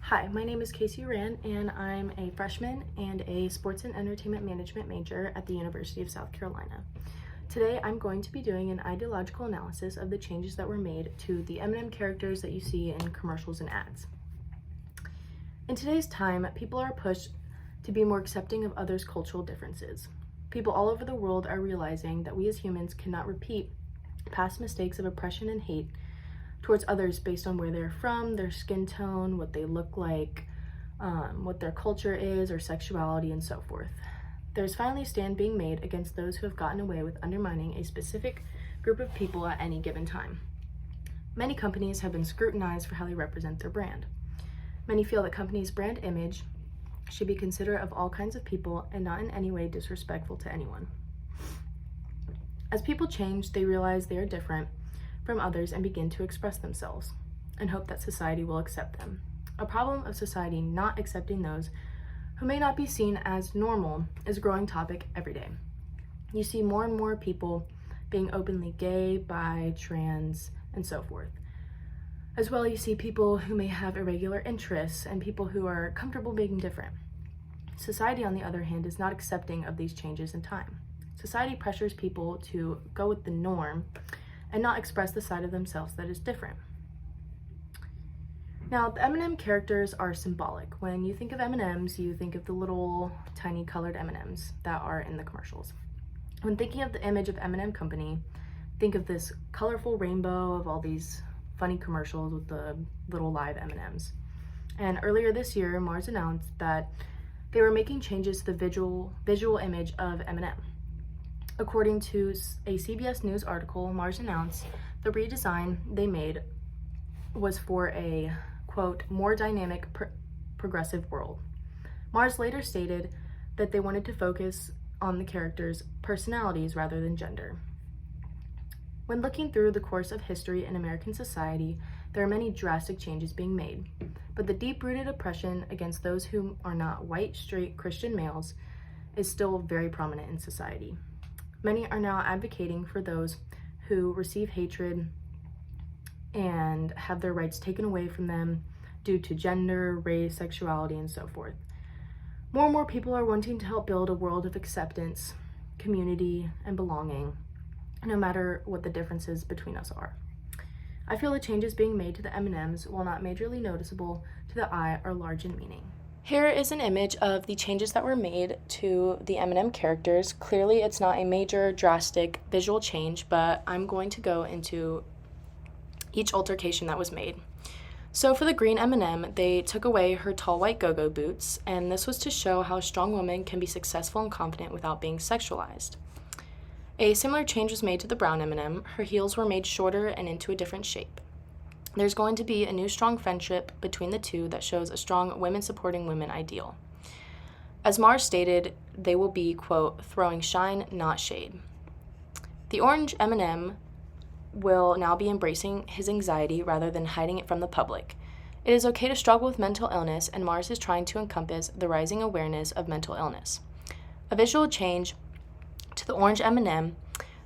Hi, my name is Casey Rand, and I'm a freshman and a sports and entertainment management major at the University of South Carolina. Today, I'm going to be doing an ideological analysis of the changes that were made to the M&M characters that you see in commercials and ads. In today's time, people are pushed to be more accepting of others' cultural differences. People all over the world are realizing that we as humans cannot repeat past mistakes of oppression and hate towards others based on where they're from, their skin tone, what they look like, what their culture is, or sexuality, and so forth. There's finally a stand being made against those who have gotten away with undermining a specific group of people at any given time. Many companies have been scrutinized for how they represent their brand. Many feel that companies' brand image should be considerate of all kinds of people and not in any way disrespectful to anyone. As people change, they realize they are different from others and begin to express themselves and hope that society will accept them. A problem of society not accepting those who may not be seen as normal is a growing topic every day. You see more and more people being openly gay, bi, trans, and so forth. As well, you see people who may have irregular interests and people who are comfortable being different. Society, on the other hand, is not accepting of these changes in time. Society pressures people to go with the norm and not express the side of themselves that is different. Now, the M&M characters are symbolic. When you think of M&Ms, you think of the little tiny colored M&Ms that are in the commercials. When thinking of the image of M&M Company, think of this colorful rainbow of all these funny commercials with the little live M&Ms. And earlier this year, Mars announced that they were making changes to the visual image of M&M. According to a CBS News article, Mars announced the redesign they made was for a, quote, more dynamic, progressive world. Mars later stated that they wanted to focus on the characters' personalities rather than gender. When looking through the course of history in American society, there are many drastic changes being made, but the deep-rooted oppression against those who are not white, straight Christian males is still very prominent in society. Many are now advocating for those who receive hatred and have their rights taken away from them due to gender, race, sexuality, and so forth. More and more people are wanting to help build a world of acceptance, community, and belonging, no matter what the differences between us are. I feel the changes being made to the M&Ms, while not majorly noticeable to the eye, are large in meaning. Here is an image of the changes that were made to the M&M characters. Clearly, it's not a major, drastic visual change, but I'm going to go into each altercation that was made. So for the green M&M, they took away her tall white go-go boots, and this was to show how a strong woman can be successful and confident without being sexualized. A similar change was made to the brown M&M. Her heels were made shorter and into a different shape. There's going to be a new strong friendship between the two that shows a strong women supporting women ideal. As Mars stated, they will be, quote, throwing shine, not shade. The orange M&M will now be embracing his anxiety rather than hiding it from the public. It is okay to struggle with mental illness, and Mars is trying to encompass the rising awareness of mental illness. A visual change to the orange M&M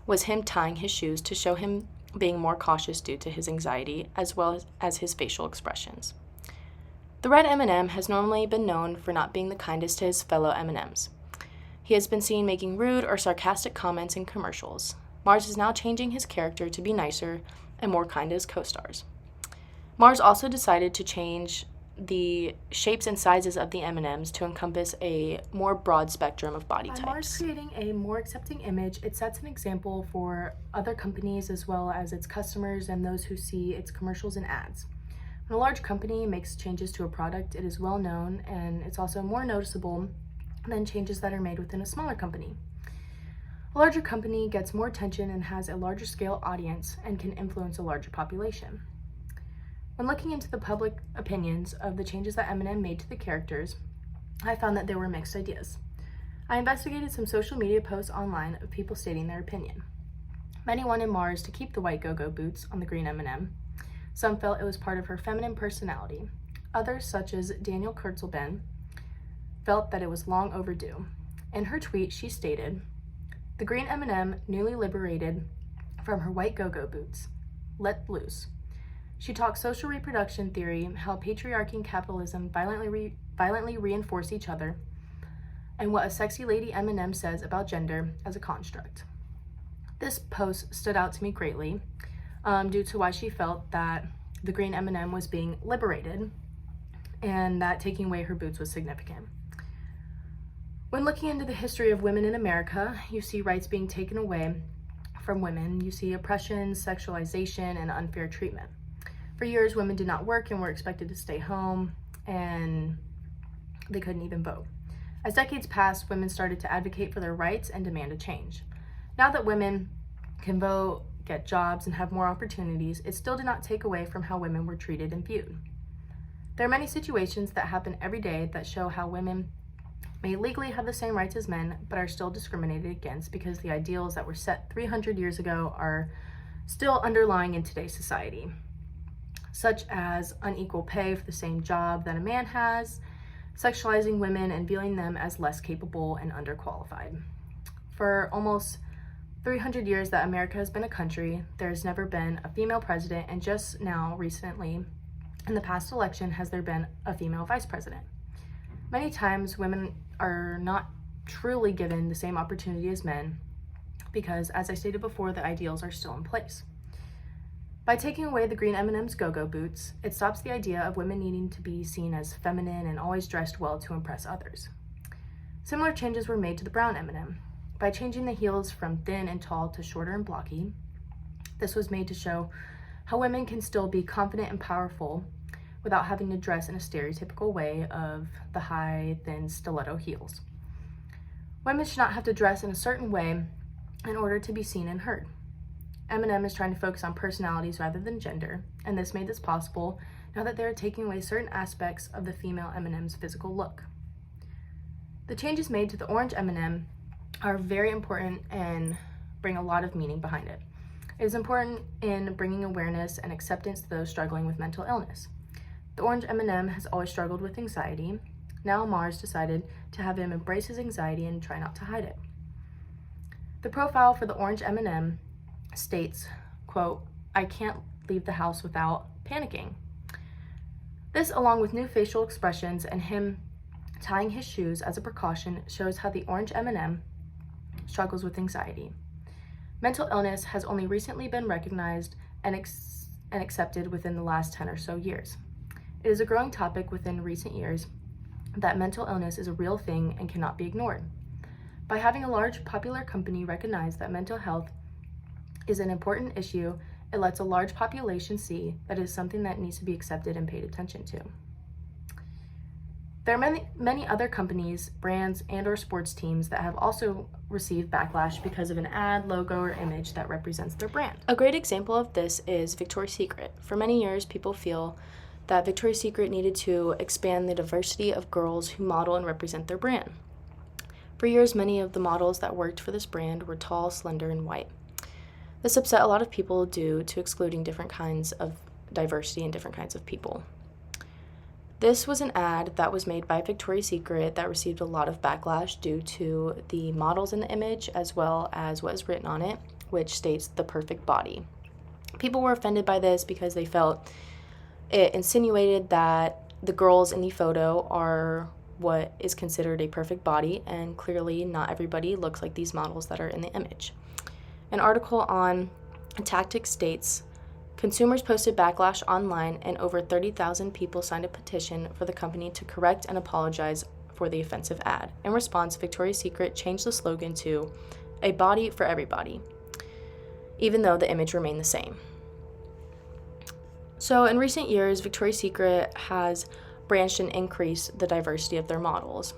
was him tying his shoes to show him being more cautious due to his anxiety, as well as his facial expressions. The red M&M has normally been known for not being the kindest to his fellow M&Ms. He has been seen making rude or sarcastic comments in commercials. Mars is now changing his character to be nicer and more kind to his co-stars. Mars also decided to change the shapes and sizes of the M&Ms to encompass a more broad spectrum of body types. By Mars creating a more accepting image, it sets an example for other companies as well as its customers and those who see its commercials and ads. When a large company makes changes to a product, it is well known and it's also more noticeable than changes that are made within a smaller company. A larger company gets more attention and has a larger scale audience and can influence a larger population. When looking into the public opinions of the changes that M&M made to the characters, I found that there were mixed ideas. I investigated some social media posts online of people stating their opinion. Many wanted Mars to keep the white go-go boots on the green M&M. Some felt it was part of her feminine personality. Others, such as Daniel Kurtzelben, felt that it was long overdue. In her tweet, she stated, "The green M&M, newly liberated from her white go-go boots, let loose. She talks social reproduction theory, how patriarchy and capitalism violently reinforce each other, and what a sexy lady M&M says about gender as a construct. This post stood out to me greatly due to why she felt that the green M&M was being liberated and that taking away her boots was significant. When looking into the history of women in America, you see rights being taken away from women. You see oppression, sexualization, and unfair treatment. For years, women did not work and were expected to stay home, and they couldn't even vote. As decades passed, women started to advocate for their rights and demand a change. Now that women can vote, get jobs, and have more opportunities, it still did not take away from how women were treated and viewed. There are many situations that happen every day that show how women may legally have the same rights as men, but are still discriminated against because the ideals that were set 300 years ago are still underlying in today's society, such as unequal pay for the same job that a man has, sexualizing women and viewing them as less capable and underqualified. For almost 300 years that America has been a country, there has never been a female president, and just now, recently, in the past election, has there been a female vice president. Many times, women are not truly given the same opportunity as men because, as I stated before, the ideals are still in place. By taking away the green M&M's go-go boots, it stops the idea of women needing to be seen as feminine and always dressed well to impress others. Similar changes were made to the brown M&M. By changing the heels from thin and tall to shorter and blocky, this was made to show how women can still be confident and powerful without having to dress in a stereotypical way of the high, thin stiletto heels. Women should not have to dress in a certain way in order to be seen and heard. M&M is trying to focus on personalities rather than gender, and this made this possible now that they are taking away certain aspects of the female M&M's physical look. The changes made to the orange M&M are very important and bring a lot of meaning behind it. It is important in bringing awareness and acceptance to those struggling with mental illness. The orange M&M has always struggled with anxiety. Now Mars decided to have him embrace his anxiety and try not to hide it. The profile for the orange M&M states, quote, "I can't leave the house without panicking." This, along with new facial expressions and him tying his shoes as a precaution, shows how the orange M&M struggles with anxiety. Mental illness has only recently been recognized and accepted within the last 10 or so years. It is a growing topic within recent years that mental illness is a real thing and cannot be ignored. By having a large popular company recognize that mental health is an important issue, it lets a large population see that it is something that needs to be accepted and paid attention to. There are many other companies, brands, and or sports teams that have also received backlash because of an ad, logo, or image that represents their brand. A great example of this is Victoria's Secret. For many years, people feel that Victoria's Secret needed to expand the diversity of girls who model and represent their brand. For years, many of the models that worked for this brand were tall, slender, and white. This upset a lot of people due to excluding different kinds of diversity and different kinds of people. This was an ad that was made by Victoria's Secret that received a lot of backlash due to the models in the image as well as what is written on it, which states "the perfect body." People were offended by this because they felt it insinuated that the girls in the photo are what is considered a perfect body, and clearly not everybody looks like these models that are in the image. An article on Tactics states, consumers posted backlash online and over 30,000 people signed a petition for the company to correct and apologize for the offensive ad. In response, Victoria's Secret changed the slogan to "A body for everybody," even though the image remained the same. So in recent years, Victoria's Secret has branched and increased the diversity of their models.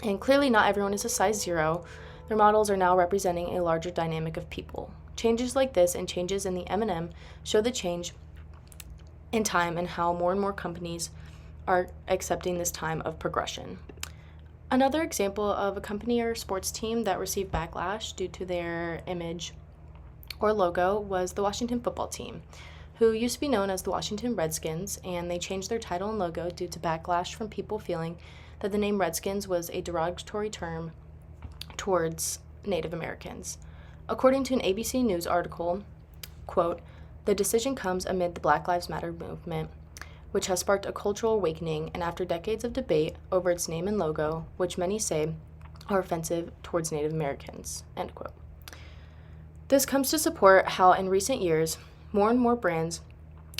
And clearly not everyone is a size 0. Their models are now representing a larger dynamic of people. Changes like this and changes in the M&M show the change in time and how more and more companies are accepting this time of progression. Another example of a company or sports team that received backlash due to their image or logo was the Washington football team, who used to be known as the Washington Redskins, and they changed their title and logo due to backlash from people feeling that the name Redskins was a derogatory term towards Native Americans. According to an ABC News article, quote, The decision comes amid the Black Lives Matter movement, which has sparked a cultural awakening and after decades of debate over its name and logo, which many say are offensive towards Native Americans, end quote. This comes to support how in recent years, more and more brands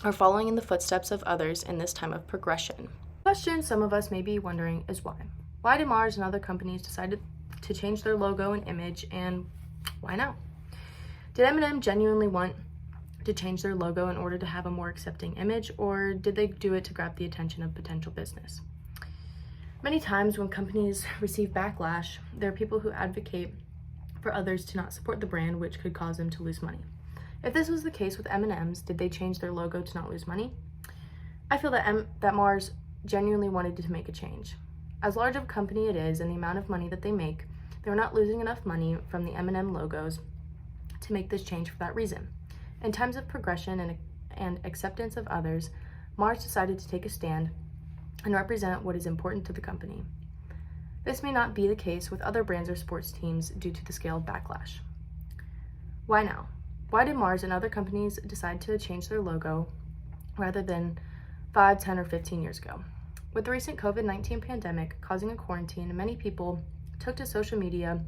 are following in the footsteps of others in this time of progression. The question some of us may be wondering is why? Why did Mars and other companies decide to change their logo and image, and why now? Did M&M genuinely want to change their logo in order to have a more accepting image, or did they do it to grab the attention of potential business? Many times when companies receive backlash, there are people who advocate for others to not support the brand, which could cause them to lose money. If this was the case with M&Ms, did they change their logo to not lose money? I feel that Mars genuinely wanted to make a change. As large of a company it is and the amount of money that they make, they were not losing enough money from the M&M logos to make this change for that reason. In times of progression and acceptance of others, Mars decided to take a stand and represent what is important to the company. This may not be the case with other brands or sports teams due to the scale of backlash. Why now? Why did Mars and other companies decide to change their logo rather than 5, 10, or 15 years ago? With the recent COVID-19 pandemic causing a quarantine, many people took to social media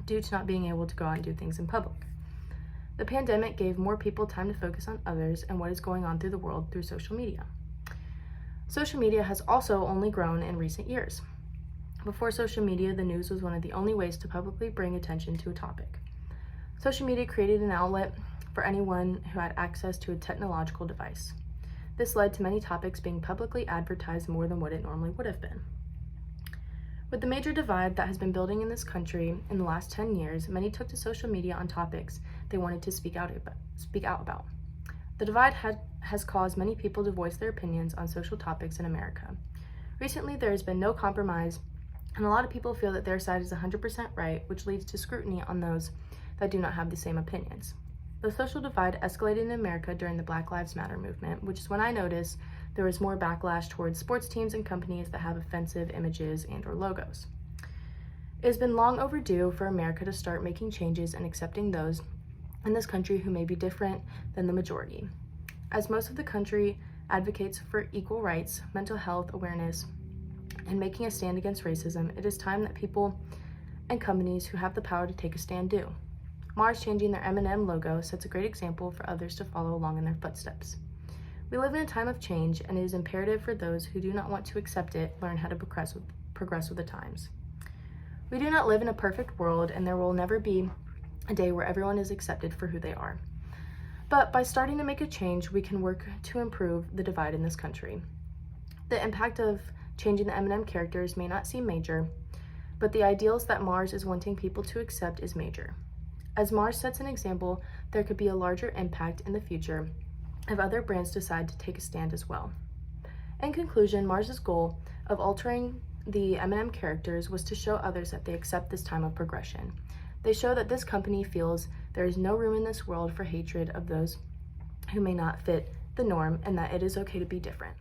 due to not being able to go out and do things in public. The pandemic gave more people time to focus on others and what is going on through the world through social media. Social media has also only grown in recent years. Before social media, the news was one of the only ways to publicly bring attention to a topic. Social media created an outlet for anyone who had access to a technological device. This led to many topics being publicly advertised more than what it normally would have been. With the major divide that has been building in this country in the last 10 years, many took to social media on topics they wanted to speak out about. The divide has caused many people to voice their opinions on social topics in America. Recently, there has been no compromise, and a lot of people feel that their side is 100% right, which leads to scrutiny on those that do not have the same opinions. The social divide escalated in America during the Black Lives Matter movement, which is when I noticed there was more backlash towards sports teams and companies that have offensive images and/or logos. It has been long overdue for America to start making changes and accepting those in this country who may be different than the majority. As most of the country advocates for equal rights, mental health awareness, and making a stand against racism, it is time that people and companies who have the power to take a stand do. Mars changing their M&M logo sets a great example for others to follow along in their footsteps. We live in a time of change, and it is imperative for those who do not want to accept it learn how to progress with the times. We do not live in a perfect world, and there will never be a day where everyone is accepted for who they are. But by starting to make a change, we can work to improve the divide in this country. The impact of changing the M&M characters may not seem major, but the ideals that Mars is wanting people to accept is major. As Mars sets an example, there could be a larger impact in the future if other brands decide to take a stand as well. In conclusion, Mars's goal of altering the M&M characters was to show others that they accept this time of progression. They show that this company feels there is no room in this world for hatred of those who may not fit the norm and that it is okay to be different.